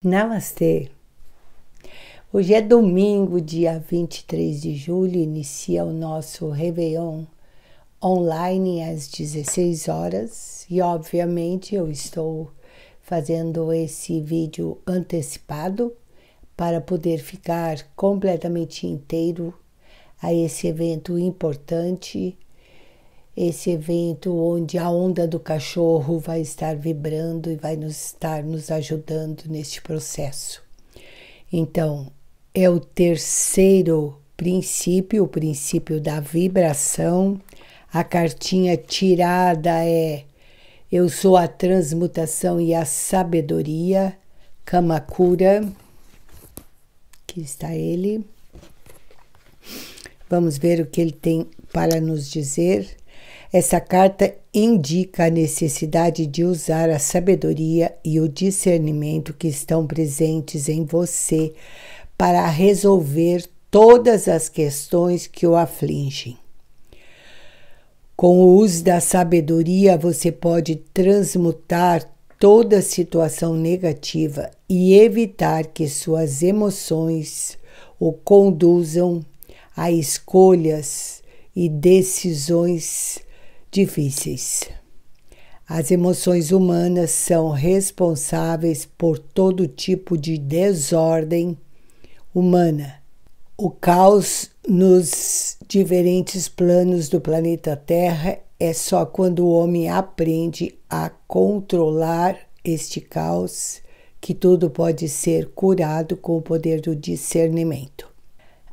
Namastê! Hoje é domingo, dia 23 de julho, inicia o nosso Réveillon online às 16 horas e, obviamente, eu estou fazendo esse vídeo antecipado para poder ficar completamente inteiro a esse evento importante, esse evento onde a onda do cachorro vai estar vibrando e vai estar nos ajudando neste processo. Então, é o terceiro princípio, o princípio da vibração. A cartinha tirada é: eu sou a transmutação e a sabedoria, Kamakura. Aqui está ele. Vamos ver o que ele tem para nos dizer. Essa carta indica a necessidade de usar a sabedoria e o discernimento que estão presentes em você para resolver todas as questões que o afligem. Com o uso da sabedoria, você pode transmutar toda situação negativa e evitar que suas emoções o conduzam a escolhas e decisões difíceis. As emoções humanas são responsáveis por todo tipo de desordem humana. O caos nos diferentes planos do planeta Terra é só quando o homem aprende a controlar este caos que tudo pode ser curado com o poder do discernimento.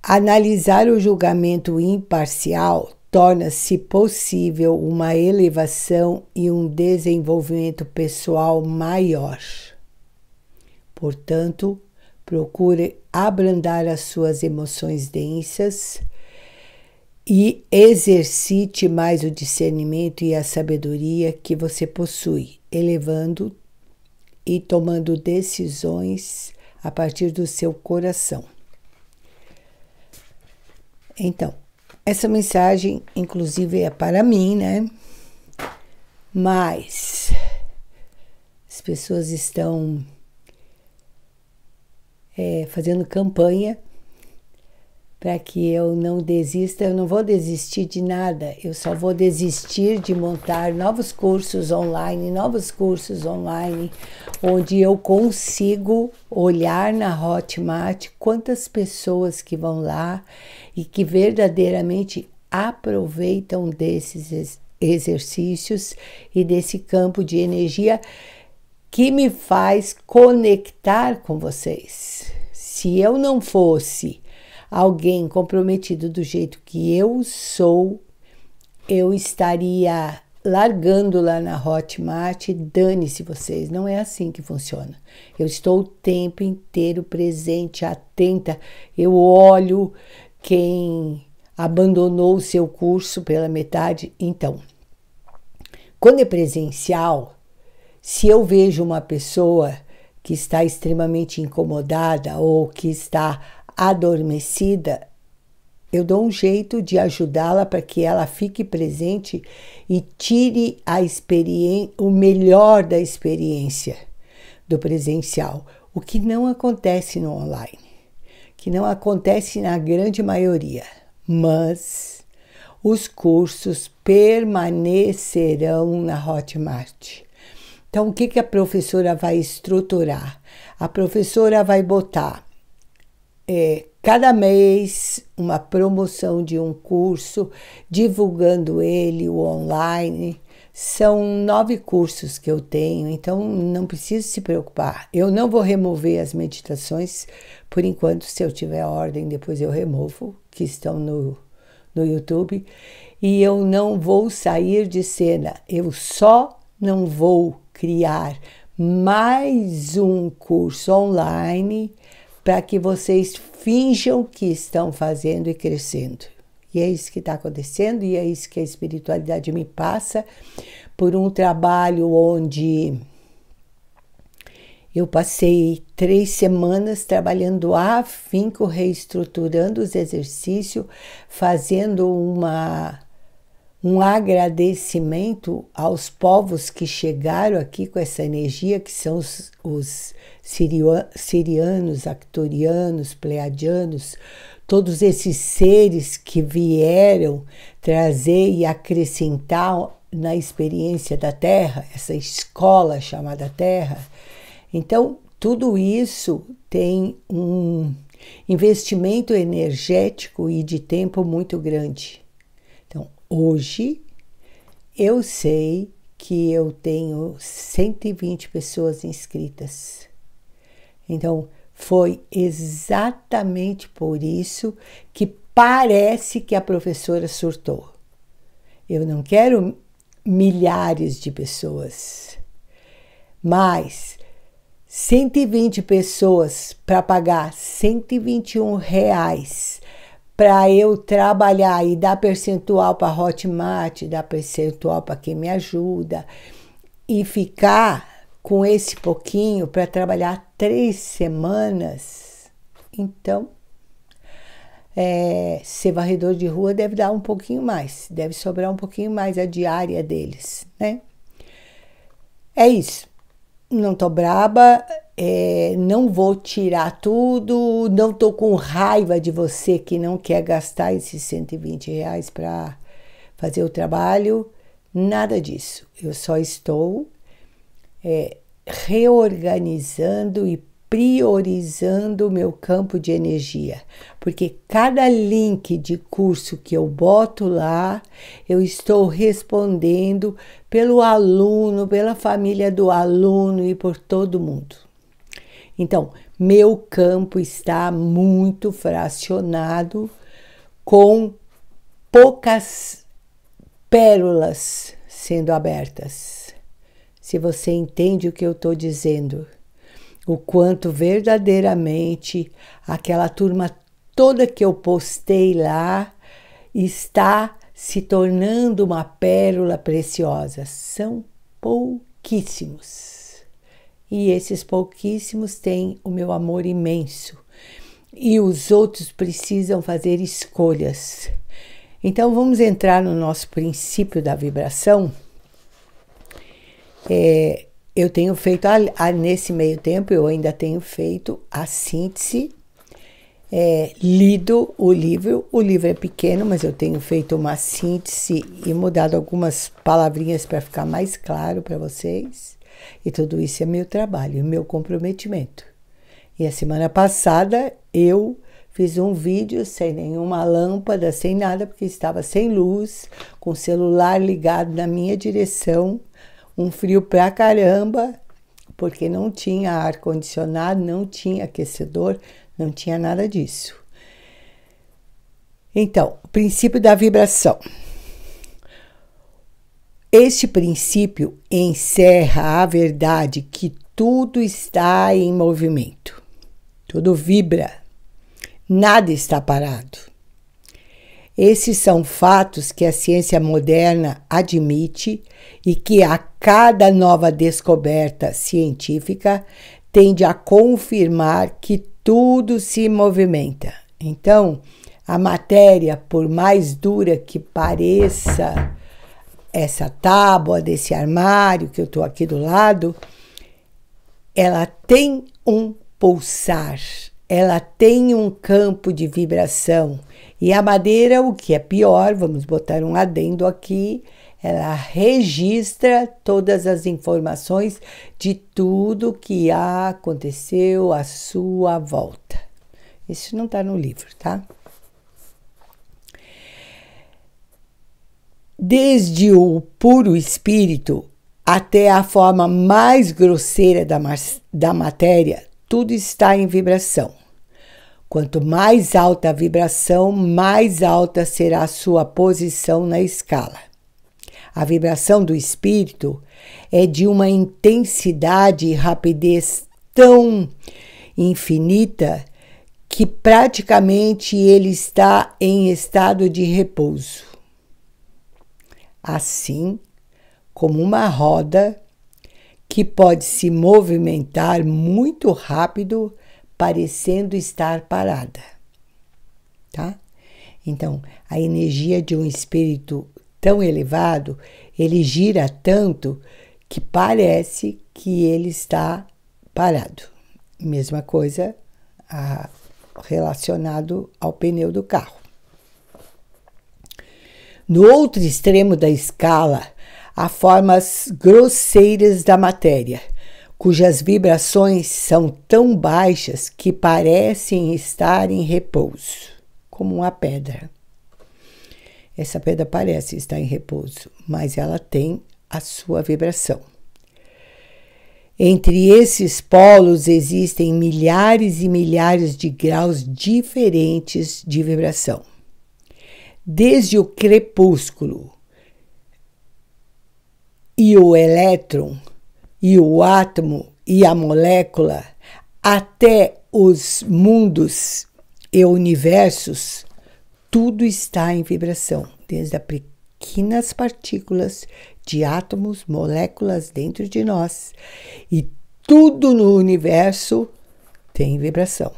Analisar o julgamento imparcial torna-se possível uma elevação e um desenvolvimento pessoal maior. Portanto, procure abrandar as suas emoções densas e exercite mais o discernimento e a sabedoria que você possui, elevando e tomando decisões a partir do seu coração. Então, essa mensagem, inclusive, é para mim, né? Mas as pessoas estão fazendo campanha para que eu não desista. Eu não vou desistir de nada. Eu só vou desistir de montar novos cursos online, onde eu consigo olhar na Hotmart quantas pessoas que vão lá e que verdadeiramente aproveitam desses exercícios e desse campo de energia que me faz conectar com vocês. Se eu não fosse alguém comprometido do jeito que eu sou, eu estaria largando lá na Hotmart, dane-se vocês. Não é assim que funciona. Eu estou o tempo inteiro presente, atenta. Eu olho quem abandonou o seu curso pela metade. Então, quando é presencial, se eu vejo uma pessoa que está extremamente incomodada ou que está adormecida, eu dou um jeito de ajudá-la para que ela fique presente e tire o melhor da experiência do presencial, o que não acontece no online, que não acontece na grande maioria, mas os cursos permanecerão na Hotmart. Então, o que a professora vai estruturar? A professora vai botar cada mês uma promoção de um curso, divulgando ele, o online. São 9 cursos que eu tenho, então não preciso se preocupar. Eu não vou remover as meditações, por enquanto. Se eu tiver ordem, depois eu removo, que estão no YouTube. E eu não vou sair de cena, eu só não vou criar mais um curso online para que vocês finjam que estão fazendo e crescendo. E é isso que está acontecendo, e é isso que a espiritualidade me passa, por um trabalho onde eu passei 3 semanas trabalhando reestruturando os exercícios, fazendo um agradecimento aos povos que chegaram aqui com essa energia, que são os sirianos, actorianos, pleiadianos, todos esses seres que vieram trazer e acrescentar na experiência da Terra, essa escola chamada Terra. Então, tudo isso tem um investimento energético e de tempo muito grande. Então, hoje, eu sei que eu tenho 120 pessoas inscritas. Então, foi exatamente por isso que parece que a professora surtou. Eu não quero milhares de pessoas, mas 120 pessoas para pagar R$121 para eu trabalhar e dar percentual para a Hotmart, dar percentual para quem me ajuda e ficar com esse pouquinho para trabalhar 3 semanas. Então, ser varredor de rua deve dar um pouquinho mais, deve sobrar um pouquinho mais a diária deles, né? É isso. Não tô braba, não vou tirar tudo, não tô com raiva de você que não quer gastar esses R$120 para fazer o trabalho, nada disso. Eu só estou reorganizando e priorizando o meu campo de energia, porque cada link de curso que eu boto lá, eu estou respondendo pelo aluno, pela família do aluno e por todo mundo. Então, meu campo está muito fracionado, com poucas pérolas sendo abertas. Se você entende o que eu estou dizendo, o quanto verdadeiramente aquela turma toda que eu postei lá está se tornando uma pérola preciosa. São pouquíssimos. E esses pouquíssimos têm o meu amor imenso. E os outros precisam fazer escolhas. Então vamos entrar no nosso princípio da vibração. Eu tenho feito, nesse meio tempo, eu ainda tenho feito a síntese, lido o livro é pequeno, mas eu tenho feito uma síntese e mudado algumas palavrinhas para ficar mais claro para vocês, e tudo isso é meu trabalho, meu comprometimento. E a semana passada eu fiz um vídeo sem nenhuma lâmpada, sem nada, porque estava sem luz, com o celular ligado na minha direção, um frio pra caramba, porque não tinha ar-condicionado, não tinha aquecedor, não tinha nada disso. Então, o princípio da vibração. Este princípio encerra a verdade que tudo está em movimento, tudo vibra, nada está parado. Esses são fatos que a ciência moderna admite e que a cada nova descoberta científica tende a confirmar que tudo se movimenta. Então, a matéria, por mais dura que pareça essa tábua desse armário que eu estou aqui do lado, ela tem um pulsar, ela tem um campo de vibração. E a madeira, o que é pior, vamos botar um adendo aqui, ela registra todas as informações de tudo que aconteceu à sua volta. Isso não está no livro, tá? Desde o puro espírito até a forma mais grosseira da matéria, tudo está em vibração. Quanto mais alta a vibração, mais alta será a sua posição na escala. A vibração do espírito é de uma intensidade e rapidez tão infinita que praticamente ele está em estado de repouso. Assim como uma roda que pode se movimentar muito rápido, parecendo estar parada, tá? Então, a energia de um espírito tão elevado, ele gira tanto que parece que ele está parado. Mesma coisa relacionado ao pneu do carro. No outro extremo da escala, há formas grosseiras da matéria, cujas vibrações são tão baixas que parecem estar em repouso, como uma pedra. Essa pedra parece estar em repouso, mas ela tem a sua vibração. Entre esses polos existem milhares e milhares de graus diferentes de vibração. Desde o crepúsculo e o elétron, e o átomo e a molécula, até os mundos e universos, tudo está em vibração, desde as pequenas partículas de átomos, moléculas dentro de nós, e tudo no universo tem vibração.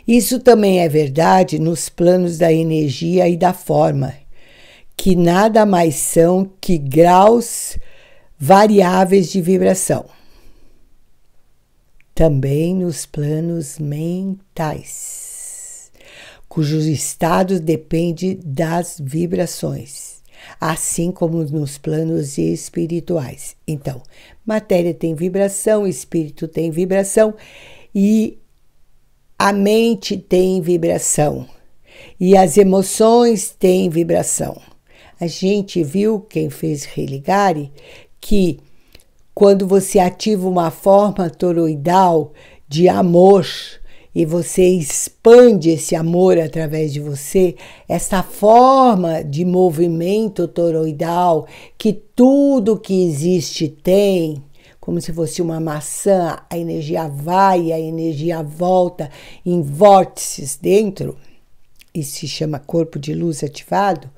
Isso também é verdade nos planos da energia e da forma, que nada mais são que graus variáveis de vibração. Também nos planos mentais, cujos estados dependem das vibrações, assim como nos planos espirituais. Então, matéria tem vibração, espírito tem vibração e a mente tem vibração e as emoções têm vibração. A gente viu, quem fez Religare, que quando você ativa uma forma toroidal de amor e você expande esse amor através de você, essa forma de movimento toroidal que tudo que existe tem, como se fosse uma maçã, a energia vai, a energia volta em vórtices dentro, e se chama corpo de luz ativado.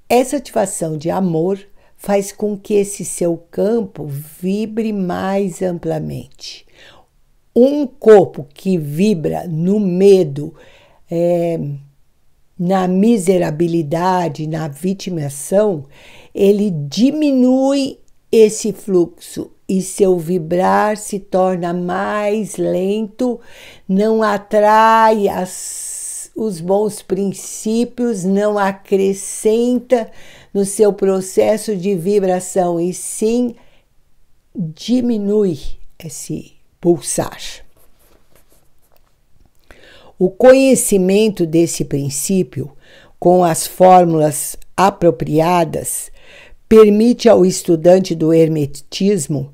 Essa ativação de amor faz com que esse seu campo vibre mais amplamente. Um corpo que vibra no medo, na miserabilidade, na vitimação, ele diminui esse fluxo e seu vibrar se torna mais lento, não atrai os bons princípios, não acrescenta no seu processo de vibração e sim diminui esse pulsar. O conhecimento desse princípio, com as fórmulas apropriadas, permite ao estudante do hermetismo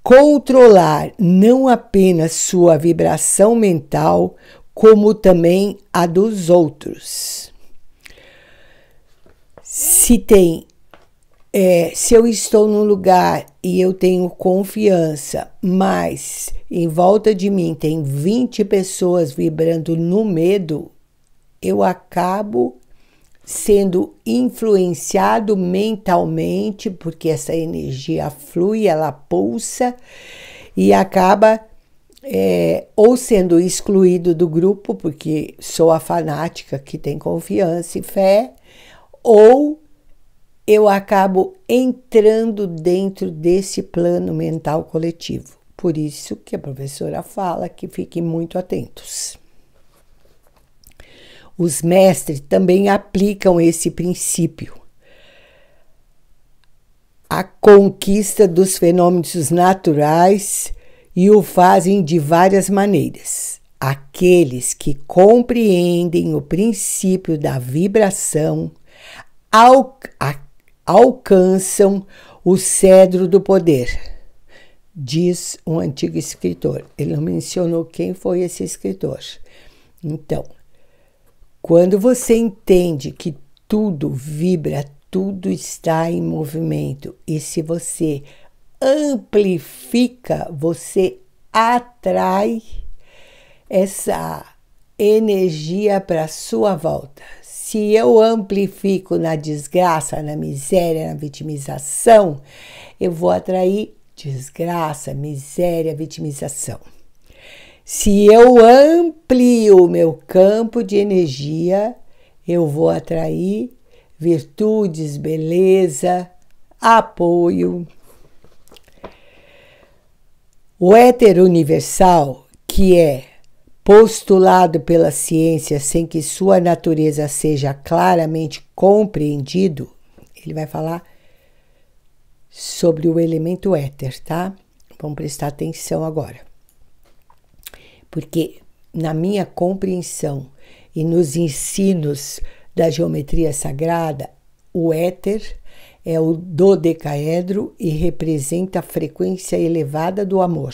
controlar não apenas sua vibração mental, como também a dos outros. Se eu estou num lugar e eu tenho confiança, mas em volta de mim tem 20 pessoas vibrando no medo, eu acabo sendo influenciado mentalmente, porque essa energia flui, ela pulsa e acaba ou sendo excluído do grupo, porque sou a fanática que tem confiança e fé, ou eu acabo entrando dentro desse plano mental coletivo. Por isso que a professora fala que fiquem muito atentos. Os mestres também aplicam esse princípio. A conquista dos fenômenos naturais e o fazem de várias maneiras. Aqueles que compreendem o princípio da vibração alcançam o cedro do poder, diz um antigo escritor. Ele não mencionou quem foi esse escritor. Então, quando você entende que tudo vibra, tudo está em movimento, e se você amplifica, você atrai essa energia para a sua volta. Se eu amplifico na desgraça, na miséria, na vitimização, eu vou atrair desgraça, miséria, vitimização. Se eu amplio o meu campo de energia, eu vou atrair virtudes, beleza, apoio. O éter universal, que é postulado pela ciência sem que sua natureza seja claramente compreendido, ele vai falar sobre o elemento éter, tá? Vamos prestar atenção agora. Porque na minha compreensão e nos ensinos da geometria sagrada, o éter é o dodecaedro e representa a frequência elevada do amor,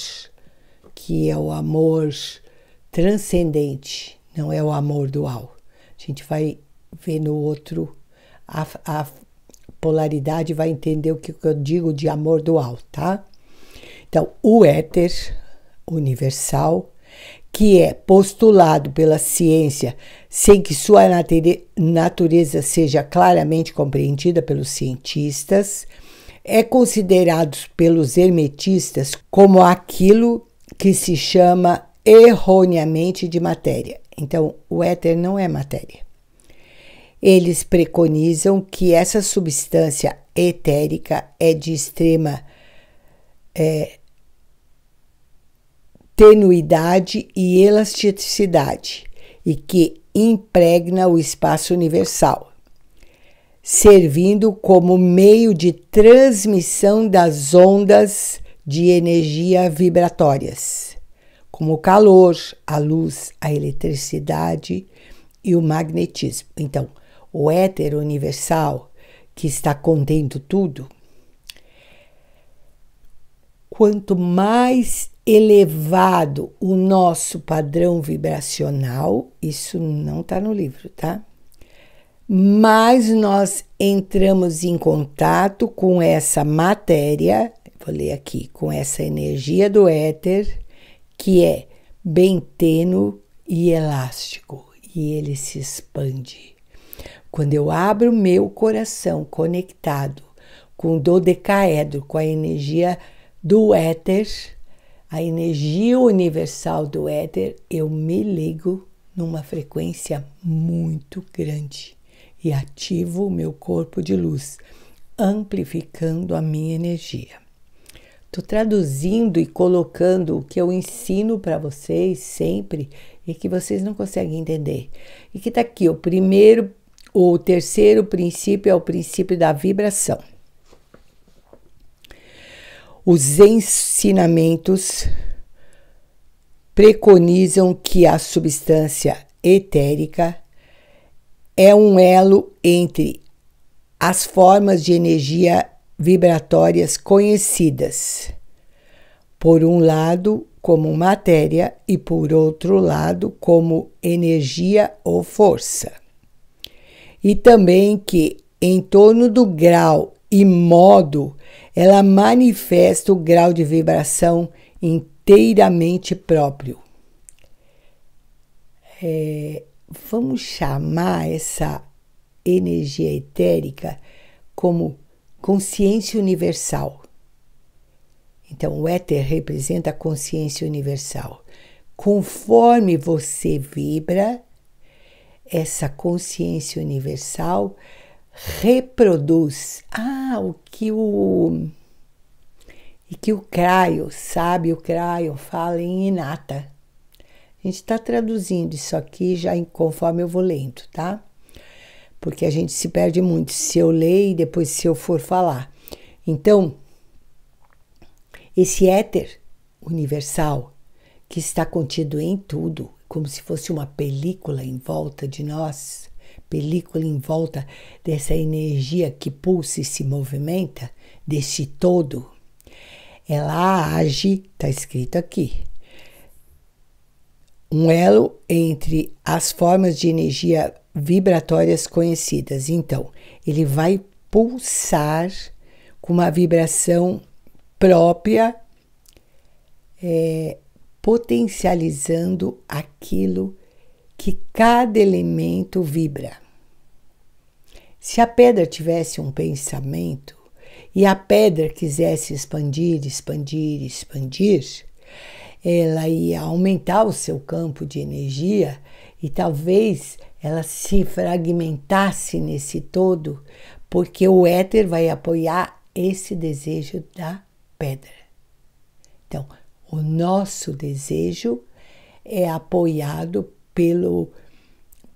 que é o amor transcendente, não é o amor dual. A gente vai ver no outro a polaridade, vai entender o que eu digo de amor dual, tá? Então, o éter universal, que é postulado pela ciência sem que sua natureza seja claramente compreendida pelos cientistas, é considerado pelos hermetistas como aquilo que se chama erroneamente de matéria. Então, o éter não é matéria. Eles preconizam que essa substância etérica é de extrema tenuidade e elasticidade e que impregna o espaço universal, servindo como meio de transmissão das ondas de energia vibratórias, como o calor, a luz, a eletricidade e o magnetismo. Então, o éter universal, que está contendo tudo, quanto mais elevado o nosso padrão vibracional, isso não está no livro, tá? Mais nós entramos em contato com essa matéria, vou ler aqui, com essa energia do éter, que é bem tênue e elástico, e ele se expande. Quando eu abro meu coração conectado com o dodecaedro, com a energia do éter, a energia universal do éter, eu me ligo numa frequência muito grande e ativo o meu corpo de luz, amplificando a minha energia. Estou traduzindo e colocando o que eu ensino para vocês sempre e que vocês não conseguem entender. E que está aqui, o terceiro princípio é o princípio da vibração. Os ensinamentos preconizam que a substância etérica é um elo entre as formas de energia vibratórias conhecidas, por um lado como matéria e por outro lado como energia ou força. E também que em torno do grau e modo ela manifesta o grau de vibração inteiramente próprio. Vamos chamar essa energia etérica como consciência universal. Então, o éter representa a consciência universal. Conforme você vibra, essa consciência universal reproduz o que o Cryo, sabe, o Cryo fala em inata. A gente está traduzindo isso aqui já conforme eu vou lendo, tá? Porque a gente se perde muito se eu ler e depois se eu for falar. Então, esse éter universal que está contido em tudo, como se fosse uma película em volta de nós, película em volta dessa energia que pulsa e se movimenta, desse todo, ela age, está escrito aqui, um elo entre as formas de energia vibratórias conhecidas. Então, ele vai pulsar com uma vibração própria, potencializando aquilo que cada elemento vibra. Se a pedra tivesse um pensamento e a pedra quisesse expandir, expandir, expandir, ela ia aumentar o seu campo de energia e talvez ela se fragmentasse nesse todo, porque o éter vai apoiar esse desejo da pedra. Então, o nosso desejo é apoiado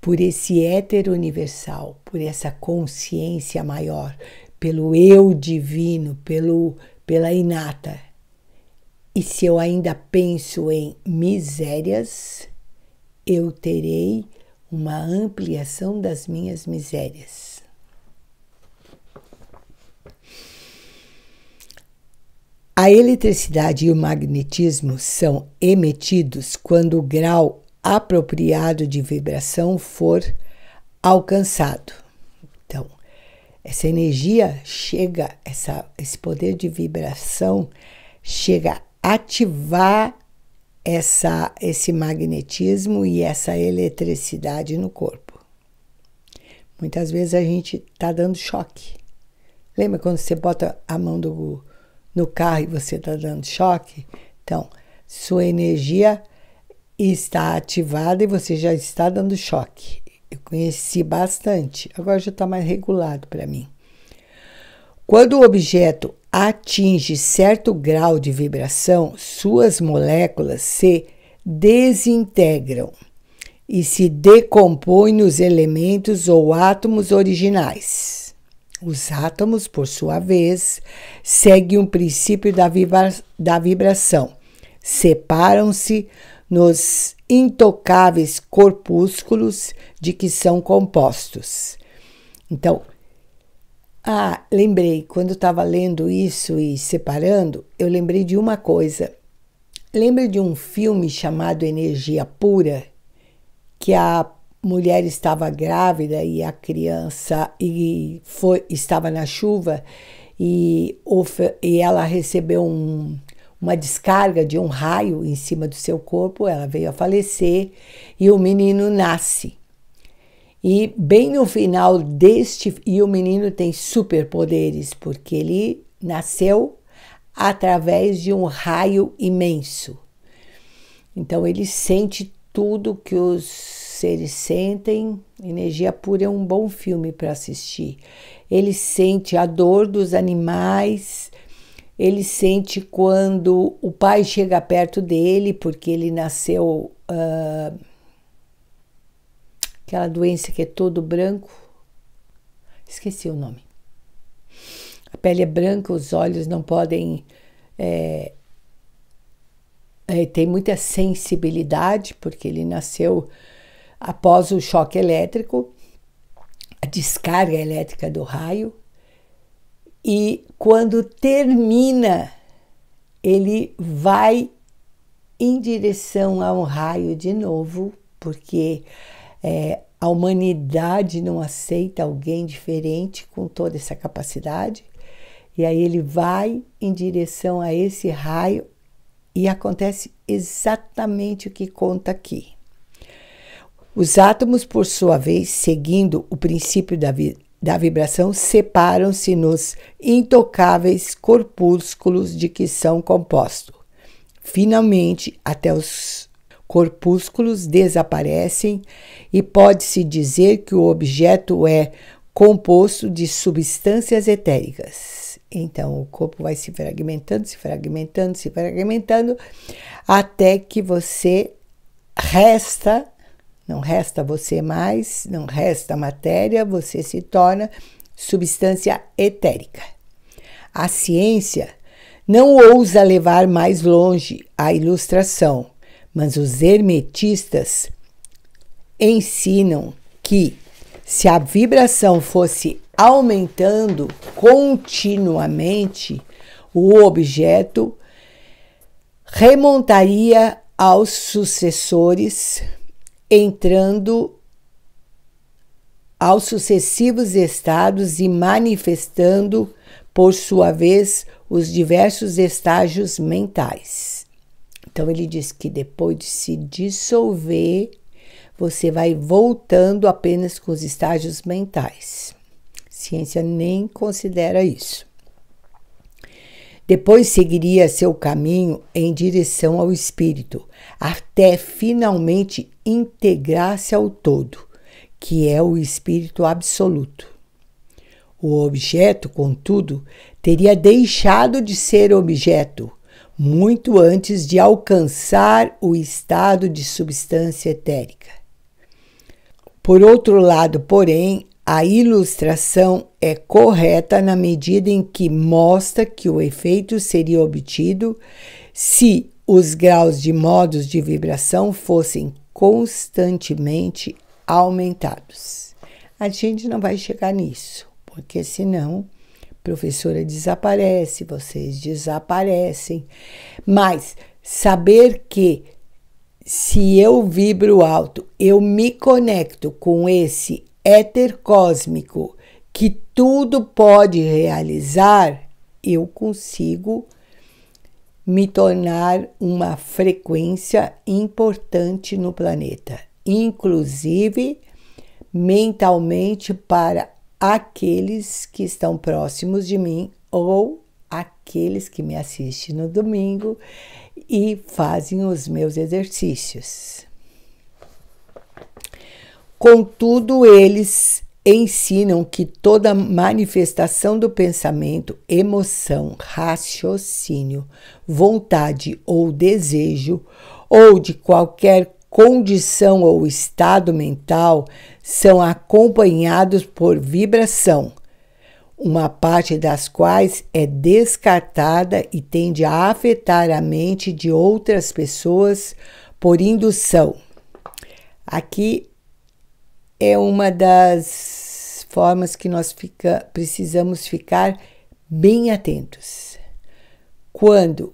por esse éter universal, por essa consciência maior, pelo eu divino, pela inata. E se eu ainda penso em misérias, eu terei uma ampliação das minhas misérias. A eletricidade e o magnetismo são emitidos quando o grau apropriado de vibração for alcançado. Então, essa energia chega, esse poder de vibração chega a ativar esse magnetismo e essa eletricidade no corpo. Muitas vezes a gente está dando choque. Lembra quando você bota a mão no carro e você está dando choque? Então, sua energia está ativada e você já está dando choque. Eu conheci bastante, agora já está mais regulado para mim. Quando o objeto atinge certo grau de vibração, suas moléculas se desintegram e se decompõem nos elementos ou átomos originais. Os átomos, por sua vez, seguem o princípio da vibração. Separam-se nos intocáveis corpúsculos de que são compostos. Então, lembrei, quando eu estava lendo isso e separando, eu lembrei de uma coisa. Lembra de um filme chamado Energia Pura, que a mulher estava grávida e a criança estava na chuva e ela recebeu uma descarga de um raio em cima do seu corpo, ela veio a falecer e o menino nasce. E bem no final e o menino tem superpoderes, porque ele nasceu através de um raio imenso. Então ele sente tudo que os seres sentem. Energia Pura é um bom filme para assistir. Ele sente a dor dos animais, ele sente quando o pai chega perto dele, porque ele nasceu... aquela doença que é todo branco, esqueci o nome. A pele é branca, os olhos não podem... tem muita sensibilidade, porque ele nasceu após o choque elétrico, a descarga elétrica do raio, e quando termina, ele vai em direção a um raio de novo, porque... a humanidade não aceita alguém diferente com toda essa capacidade. E aí ele vai em direção a esse raio e acontece exatamente o que conta aqui. Os átomos, por sua vez, seguindo o princípio da vibração, separam-se nos intocáveis corpúsculos de que são compostos. Finalmente, até os corpúsculos desaparecem e pode-se dizer que o objeto é composto de substâncias etéricas. Então, o corpo vai se fragmentando, até que você não resta você mais, não resta matéria, você se torna substância etérica. A ciência não ousa levar mais longe a ilustração, mas os hermetistas ensinam que, se a vibração fosse aumentando continuamente, o objeto remontaria aos sucessores, entrando aos sucessivos estados e manifestando, por sua vez, os diversos estágios mentais. Então, ele diz que depois de se dissolver, você vai voltando apenas com os estágios mentais. Ciência nem considera isso. Depois seguiria seu caminho em direção ao espírito, até finalmente integrar-se ao todo, que é o espírito absoluto. O objeto, contudo, teria deixado de ser objeto muito antes de alcançar o estado de substância etérica. Por outro lado, porém, a ilustração é correta na medida em que mostra que o efeito seria obtido se os graus de modos de vibração fossem constantemente aumentados. A gente não vai chegar nisso, porque senão a professora desaparece, vocês desaparecem. Mas saber que se eu vibro alto, eu me conecto com esse éter cósmico que tudo pode realizar, eu consigo me tornar uma frequência importante no planeta, inclusive mentalmente para aqueles que estão próximos de mim ou aqueles que me assistem no domingo e fazem os meus exercícios. Contudo, eles ensinam que toda manifestação do pensamento, emoção, raciocínio, vontade ou desejo, ou de qualquer condição ou estado mental, são acompanhados por vibração, uma parte das quais é descartada e tende a afetar a mente de outras pessoas por indução. Aqui é uma das formas que nós precisamos ficar bem atentos. Quando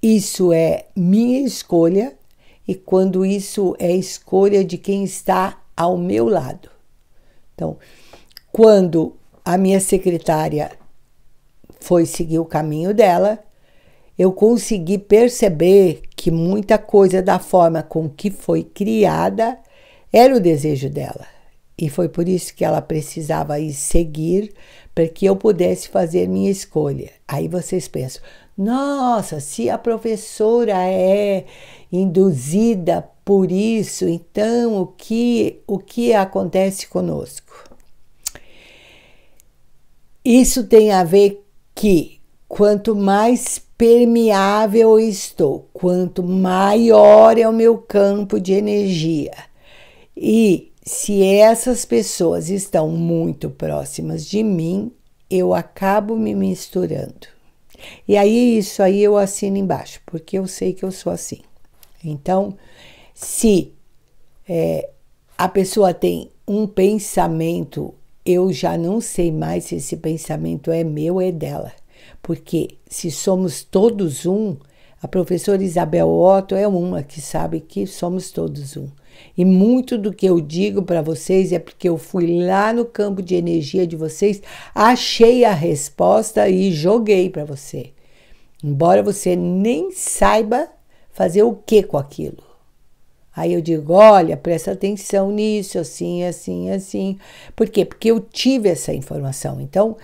isso é minha escolha e quando isso é escolha de quem está ao meu lado. Então, quando a minha secretária foi seguir o caminho dela, eu consegui perceber que muita coisa da forma com que foi criada era o desejo dela. E foi por isso que ela precisava ir seguir para que eu pudesse fazer minha escolha. Aí vocês pensam, nossa, se a professora é induzida por isso, então o que acontece conosco? Isso tem a ver que quanto mais permeável eu estou, quanto maior é o meu campo de energia, e se essas pessoas estão muito próximas de mim, eu acabo me misturando. E aí, isso aí eu assino embaixo, porque eu sei que eu sou assim. Então, se a pessoa tem um pensamento, eu já não sei mais se esse pensamento é meu ou é dela. Porque se somos todos um, a professora Isabel Otto é uma que sabe que somos todos um. E muito do que eu digo para vocês é porque eu fui lá no campo de energia de vocês, achei a resposta e joguei para você. Embora você nem saiba fazer o que com aquilo. Aí eu digo, olha, presta atenção nisso, assim, assim, assim. Por quê? Porque eu tive essa informação. Então,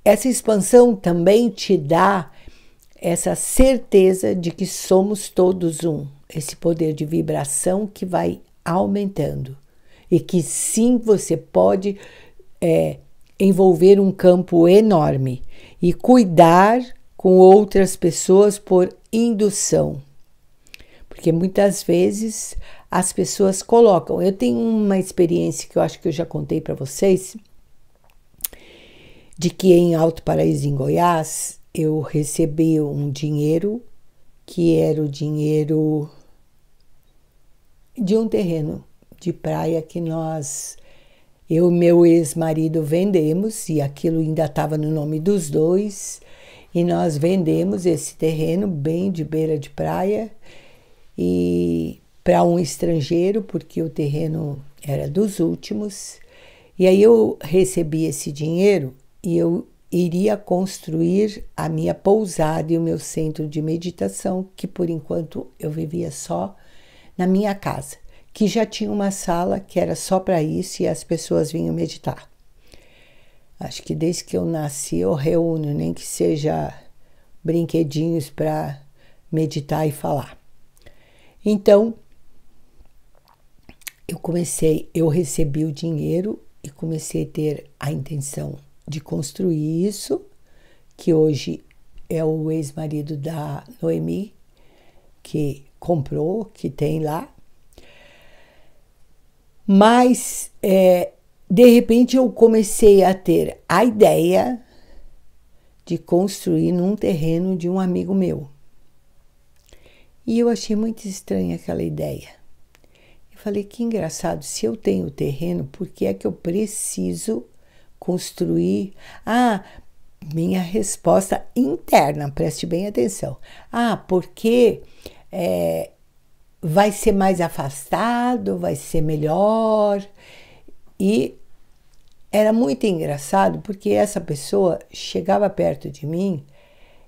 essa expansão também te dá essa certeza de que somos todos um. Esse poder de vibração que vai aumentando. E que sim, você pode envolver um campo enorme e cuidar com outras pessoas por indução. Porque muitas vezes as pessoas colocam. Eu tenho uma experiência que eu acho que eu já contei para vocês, de que em Alto Paraíso, em Goiás, eu recebi um dinheiro que era o dinheiro de um terreno de praia que eu e meu ex-marido vendemos, e aquilo ainda estava no nome dos dois, e nós vendemos esse terreno bem de beira de praia e para um estrangeiro, porque o terreno era dos últimos. E aí eu recebi esse dinheiro e eu iria construir a minha pousada e o meu centro de meditação, que por enquanto eu vivia só na minha casa, que já tinha uma sala que era só para isso e as pessoas vinham meditar. Acho que desde que eu nasci eu reúno, nem que seja brinquedinhos para meditar e falar. Então, eu recebi o dinheiro e comecei a ter a intenção de construir isso, que hoje é o ex-marido da Noemi, que comprou, que tem lá. Mas, de repente, eu comecei a ter a ideia de construir num terreno de um amigo meu. E eu achei muito estranha aquela ideia. Eu falei, que engraçado, se eu tenho terreno, por que é que eu preciso construir? Minha resposta interna, preste bem atenção. Porque vai ser mais afastado, vai ser melhor. E era muito engraçado, porque essa pessoa chegava perto de mim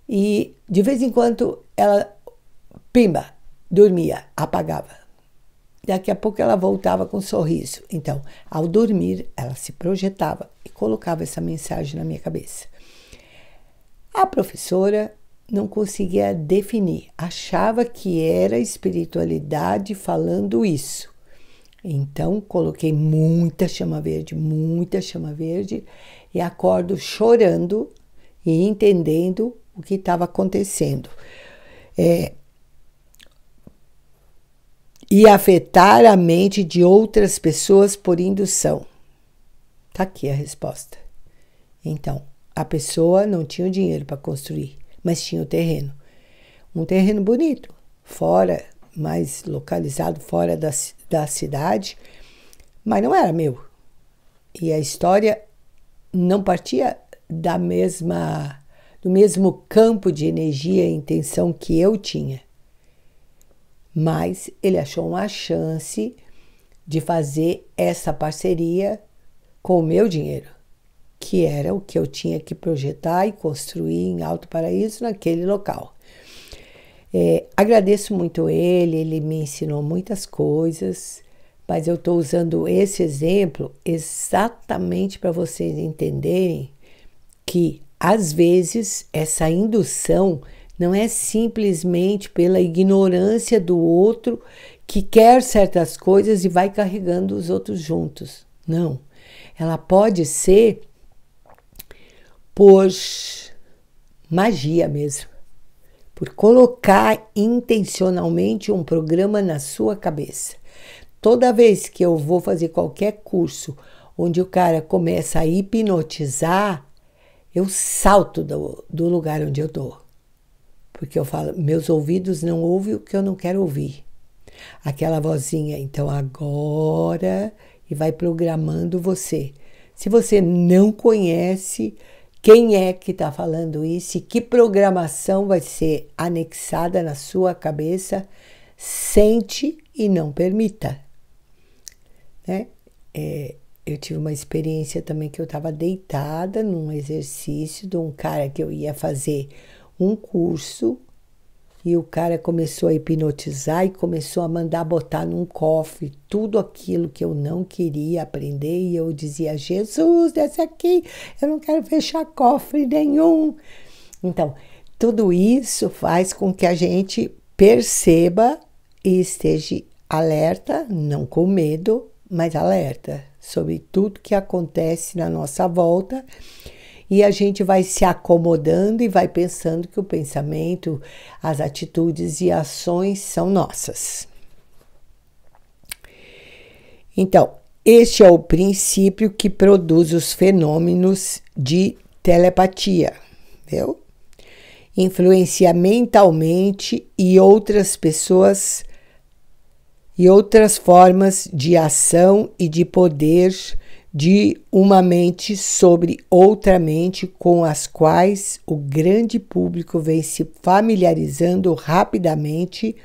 e de vez em quando ela, pimba, dormia, apagava. Daqui a pouco ela voltava com um sorriso. Então, ao dormir, ela se projetava e colocava essa mensagem na minha cabeça. A professora não conseguia definir, achava que era espiritualidade falando isso. Então, coloquei muita chama verde e acordo chorando e entendendo o que estava acontecendo. E afetar a mente de outras pessoas por indução. Está aqui a resposta. Então, a pessoa não tinha o dinheiro para construir, mas tinha o terreno. Um terreno bonito, fora, mais localizado fora da cidade, mas não era meu. E a história não partia do mesmo campo de energia e intenção que eu tinha. Mas ele achou uma chance de fazer essa parceria com o meu dinheiro, que era o que eu tinha que projetar e construir em Alto Paraíso, naquele local. Agradeço muito ele me ensinou muitas coisas, mas eu estou usando esse exemplo exatamente para vocês entenderem que, às vezes, essa indução não é simplesmente pela ignorância do outro que quer certas coisas e vai carregando os outros juntos. Não. Ela pode ser por magia mesmo. Por colocar intencionalmente um programa na sua cabeça. Toda vez que eu vou fazer qualquer curso onde o cara começa a hipnotizar, eu salto do lugar onde eu estou. Porque eu falo, meus ouvidos não ouvem o que eu não quero ouvir. Aquela vozinha, então agora, e vai programando você. Se você não conhece quem é que está falando isso e que programação vai ser anexada na sua cabeça, sente e não permita. Né? Eu tive uma experiência também que eu estava deitada num exercício de um cara que eu ia fazer um curso e o cara começou a hipnotizar e começou a mandar botar num cofre tudo aquilo que eu não queria aprender e eu dizia, Jesus, desce aqui, eu não quero fechar cofre nenhum. Então, tudo isso faz com que a gente perceba e esteja alerta, não com medo, mas alerta sobre tudo que acontece na nossa volta. E a gente vai se acomodando e vai pensando que o pensamento, as atitudes e ações são nossas. Então, este é o princípio que produz os fenômenos de telepatia, viu? Influencia mentalmente e outras pessoas e outras formas de ação e de poder de uma mente sobre outra mente com as quais o grande público vem se familiarizando rapidamente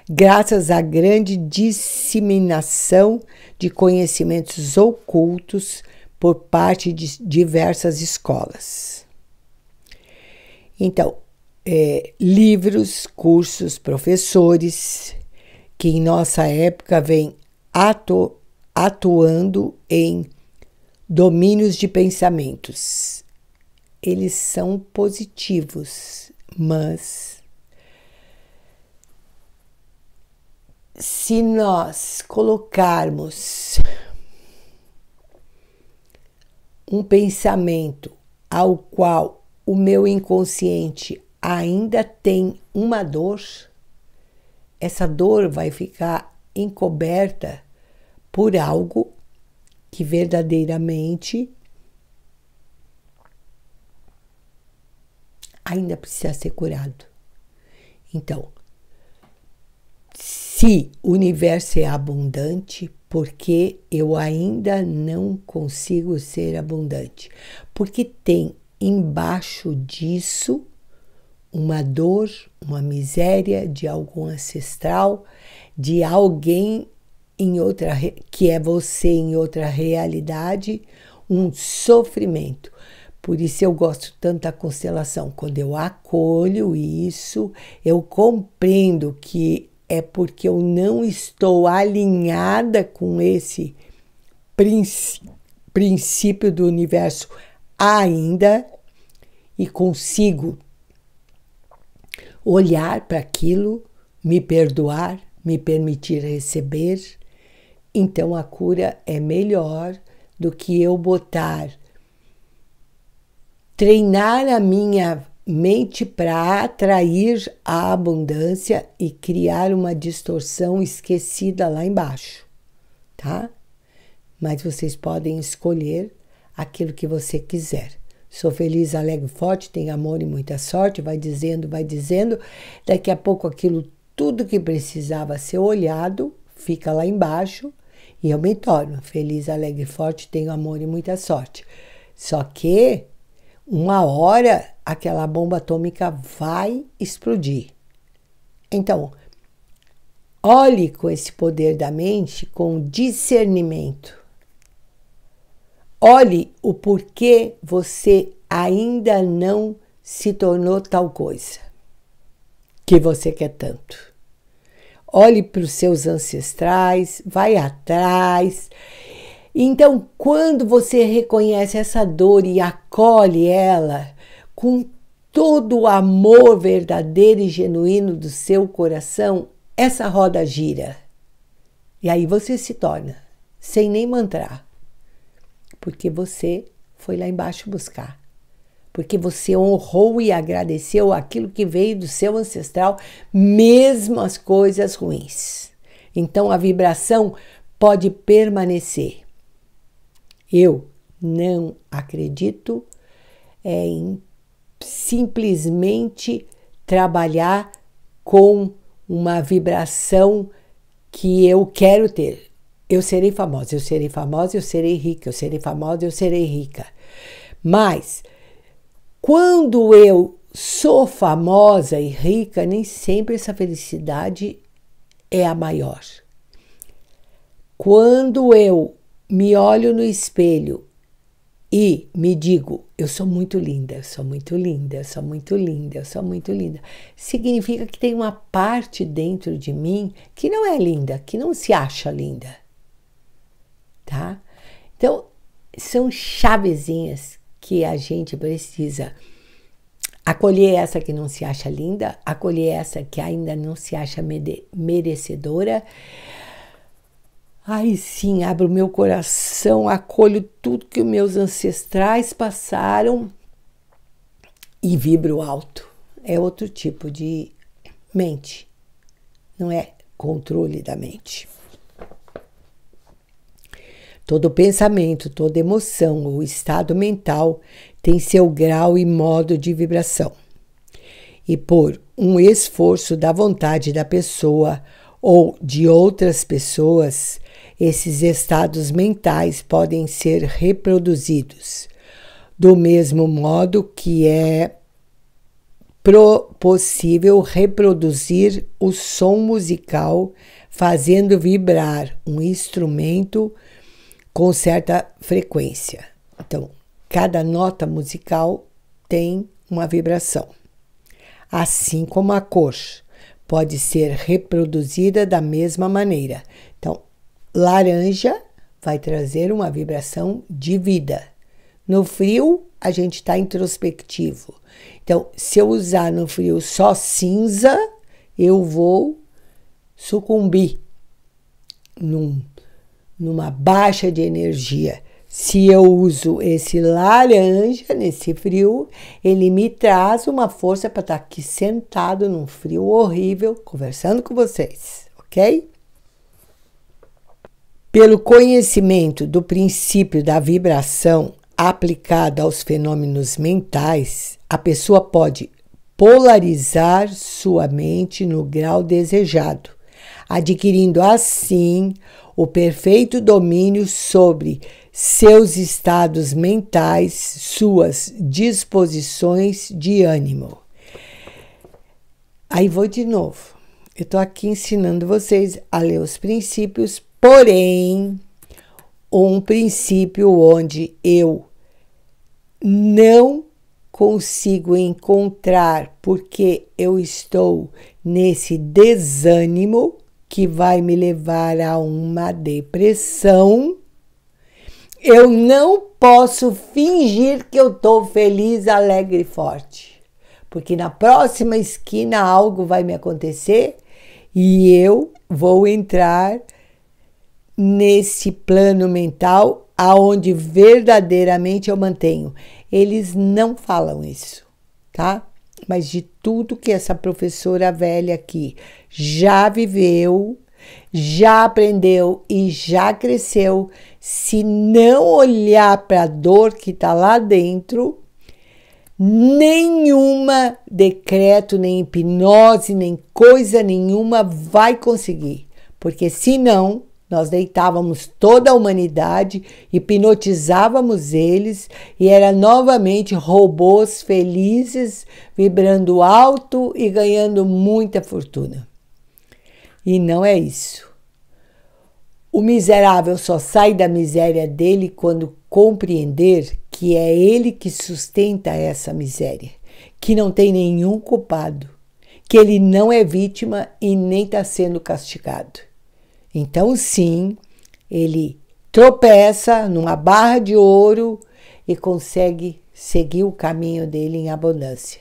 graças à grande disseminação de conhecimentos ocultos por parte de diversas escolas. Então, livros, cursos, professores que em nossa época vêm atuando em domínios de pensamentos. Eles são positivos, mas se nós colocarmos um pensamento ao qual o meu inconsciente ainda tem uma dor, essa dor vai ficar encoberta por algo que verdadeiramente ainda precisa ser curado. Então, se o universo é abundante, por que eu ainda não consigo ser abundante? Porque tem embaixo disso uma dor, uma miséria de algum ancestral, de alguém em outra, que é você em outra realidade, um sofrimento. Por isso eu gosto tanto da constelação. Quando eu acolho isso, eu compreendo que é porque eu não estou alinhada com esse princípio do universo ainda e consigo olhar para aquilo, me perdoar, me permitir receber. Então a cura é melhor do que eu treinar a minha mente para atrair a abundância e criar uma distorção esquecida lá embaixo, tá? Mas vocês podem escolher aquilo que você quiser. Sou feliz, alegre, forte, tenho amor e muita sorte, vai dizendo. Daqui a pouco aquilo, tudo que precisava ser olhado, fica lá embaixo e eu me torno feliz, alegre, forte, tenho amor e muita sorte. Só que uma hora aquela bomba atômica vai explodir. Então, olhe com esse poder da mente com discernimento. Olhe o porquê você ainda não se tornou tal coisa que você quer tanto. Olhe para os seus ancestrais, vai atrás. Então, quando você reconhece essa dor e acolhe ela com todo o amor verdadeiro e genuíno do seu coração, essa roda gira. E aí você se torna, sem nem mantrar, porque você foi lá embaixo buscar. Porque você honrou e agradeceu aquilo que veio do seu ancestral, mesmo as coisas ruins. Então a vibração pode permanecer. Eu não acredito em simplesmente trabalhar com uma vibração que eu quero ter. Eu serei famosa, eu serei famosa, eu serei rica, eu serei famosa, eu serei rica. Mas quando eu sou famosa e rica, nem sempre essa felicidade é a maior. Quando eu me olho no espelho e me digo, eu sou muito linda, eu sou muito linda, eu sou muito linda, eu sou muito linda, significa que tem uma parte dentro de mim que não é linda, que não se acha linda. Tá? Então, são chavezinhas que a gente precisa acolher essa que não se acha linda, acolher essa que ainda não se acha merecedora. Aí sim, abro o meu coração, acolho tudo que os meus ancestrais passaram e vibro alto. É outro tipo de mente, não é controle da mente. Todo pensamento, toda emoção ou estado mental tem seu grau e modo de vibração. E por um esforço da vontade da pessoa ou de outras pessoas, esses estados mentais podem ser reproduzidos. Do mesmo modo que é possível reproduzir o som musical fazendo vibrar um instrumento com certa frequência. Então, cada nota musical tem uma vibração. Assim como a cor pode ser reproduzida da mesma maneira. Então, laranja vai trazer uma vibração de vida. No frio, a gente está introspectivo. Então, se eu usar no frio só cinza, eu vou sucumbir numa baixa de energia. Se eu uso esse laranja nesse frio, ele me traz uma força para estar aqui sentado num frio horrível, conversando com vocês, ok? Pelo conhecimento do princípio da vibração aplicado aos fenômenos mentais, a pessoa pode polarizar sua mente no grau desejado, adquirindo assim o perfeito domínio sobre seus estados mentais, suas disposições de ânimo. Aí vou de novo. Eu estou aqui ensinando vocês a ler os princípios, porém, um princípio onde eu não consigo encontrar porque eu estou nesse desânimo que vai me levar a uma depressão. Eu não posso fingir que eu estou feliz, alegre e forte, porque na próxima esquina algo vai me acontecer e eu vou entrar nesse plano mental aonde verdadeiramente eu mantenho. Eles não falam isso, tá? Mas de tudo que essa professora velha aqui já viveu, já aprendeu e já cresceu, se não olhar para a dor que está lá dentro, nenhuma decreto, nem hipnose, nem coisa nenhuma vai conseguir. Porque senão, nós deitávamos toda a humanidade, hipnotizávamos eles e era novamente robôs felizes, vibrando alto e ganhando muita fortuna. E não é isso. O miserável só sai da miséria dele quando compreender que é ele que sustenta essa miséria, que não tem nenhum culpado, que ele não é vítima e nem está sendo castigado. Então, sim, ele tropeça numa barra de ouro e consegue seguir o caminho dele em abundância.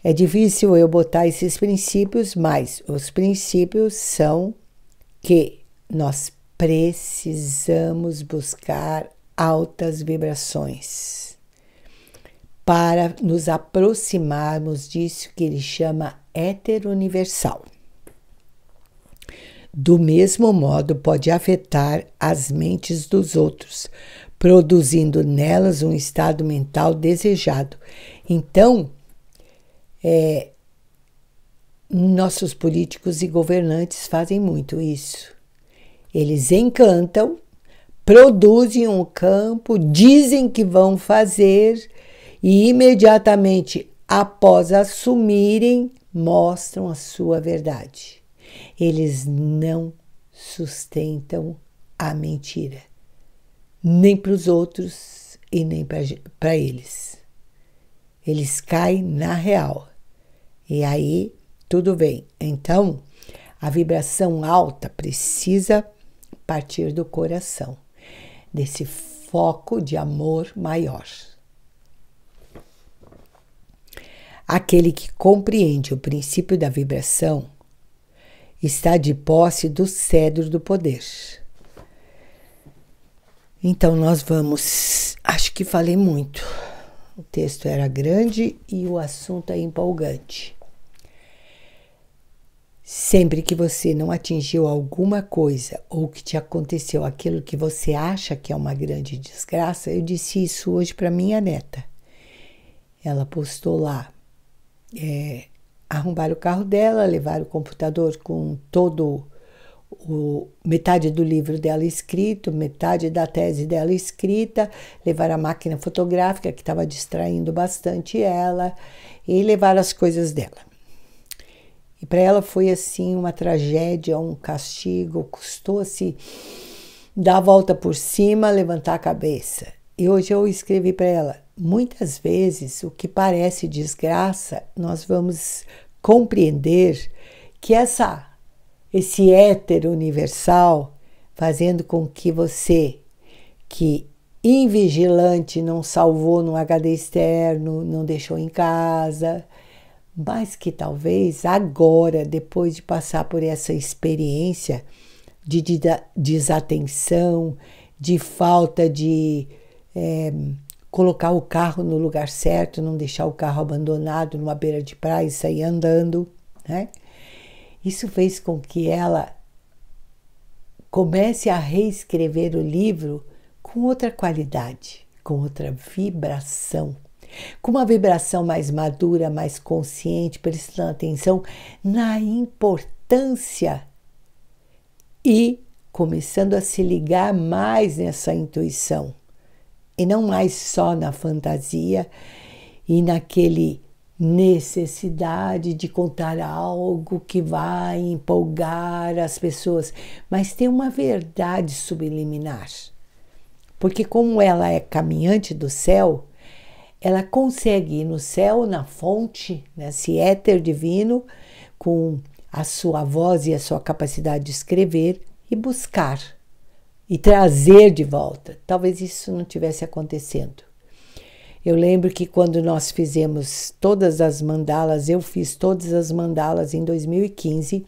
É difícil eu botar esses princípios, mas os princípios são que nós precisamos buscar altas vibrações para nos aproximarmos disso que ele chama éter universal. Do mesmo modo, pode afetar as mentes dos outros, produzindo nelas um estado mental desejado. Então, nossos políticos e governantes fazem muito isso. Eles encantam, produzem um campo, dizem que vão fazer e imediatamente após assumirem, mostram a sua verdade. Eles não sustentam a mentira, nem para os outros e nem para eles. Eles caem na real. E aí, tudo bem. Então, a vibração alta precisa partir do coração, desse foco de amor maior. Aquele que compreende o princípio da vibração está de posse do cedro do poder. Então, nós vamos... Acho que falei muito. O texto era grande e o assunto é empolgante. Sempre que você não atingiu alguma coisa ou que te aconteceu aquilo que você acha que é uma grande desgraça, eu disse isso hoje para minha neta. Ela postou lá, arrumar o carro dela, levar o computador com metade do livro dela escrito, metade da tese dela escrita, levar a máquina fotográfica que estava distraindo bastante ela e levar as coisas dela. E para ela foi assim uma tragédia, um castigo, custou-se dar a volta por cima, levantar a cabeça. E hoje eu escrevi para ela, muitas vezes o que parece desgraça, nós vamos compreender que esse éter universal, fazendo com que você, que invigilante, não salvou no HD externo, não deixou em casa, mas que talvez agora, depois de passar por essa experiência, de desatenção, de falta de colocar o carro no lugar certo, não deixar o carro abandonado numa beira de praia e sair andando, né? Isso fez com que ela comece a reescrever o livro com outra qualidade, com outra vibração, com uma vibração mais madura, mais consciente, prestando atenção na importância e começando a se ligar mais nessa intuição e não mais só na fantasia e naquele necessidade de contar algo que vai empolgar as pessoas, mas tem uma verdade subliminar. Porque como ela é caminhante do céu, ela consegue ir no céu, na fonte, nesse éter divino, com a sua voz e a sua capacidade de escrever e buscar e trazer de volta. Talvez isso não tivesse acontecendo. Eu lembro que quando nós fizemos todas as mandalas, eu fiz todas as mandalas em 2015,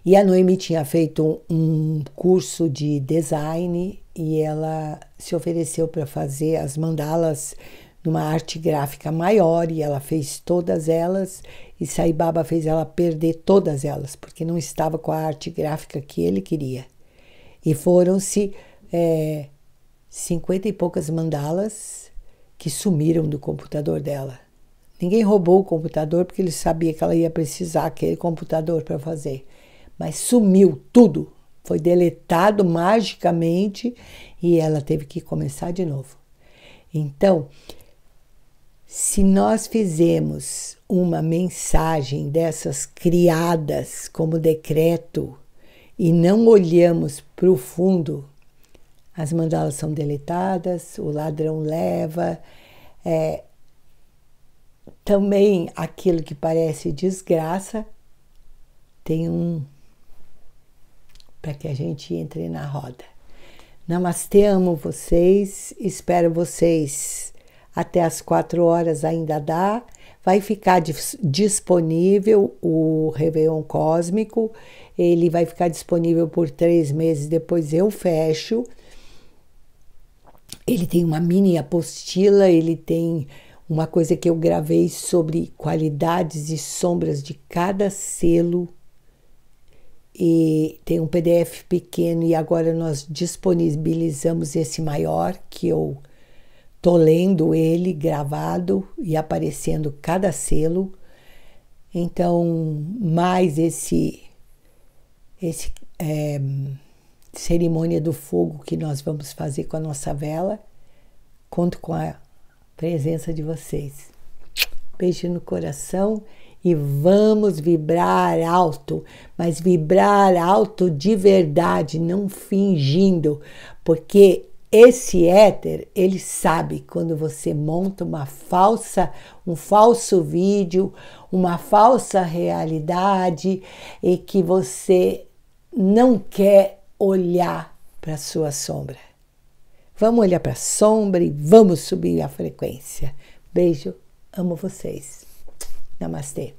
e a Noemi tinha feito um curso de design e ela se ofereceu para fazer as mandalas numa arte gráfica maior, e ela fez todas elas, e Sai Baba fez ela perder todas elas, porque não estava com a arte gráfica que ele queria. E foram-se 50 e poucas mandalas que sumiram do computador dela. Ninguém roubou o computador porque ele sabia que ela ia precisar aquele computador para fazer. Mas sumiu tudo. Foi deletado magicamente e ela teve que começar de novo. Então, se nós fizemos uma mensagem dessas criadas como decreto e não olhamos para o fundo, as mandalas são deletadas, o ladrão leva, também aquilo que parece desgraça tem para que a gente entre na roda. Namastê, amo vocês, espero vocês até as 4 horas, ainda dá. Vai ficar disponível o Réveillon Cósmico, ele vai ficar disponível por 3 meses, depois eu fecho. Ele tem uma mini apostila, ele tem uma coisa que eu gravei sobre qualidades e sombras de cada selo, e tem um PDF pequeno, e agora nós disponibilizamos esse maior, que eu estou lendo ele gravado e aparecendo cada selo. Então, mais esse cerimônia do fogo que nós vamos fazer com a nossa vela. Conto com a presença de vocês. Beijo no coração e vamos vibrar alto, mas vibrar alto de verdade, não fingindo, porque esse éter, ele sabe quando você monta um falso vídeo, uma falsa realidade e que você não quer olhar para a sua sombra. Vamos olhar para a sombra e vamos subir a frequência. Beijo, amo vocês. Namastê.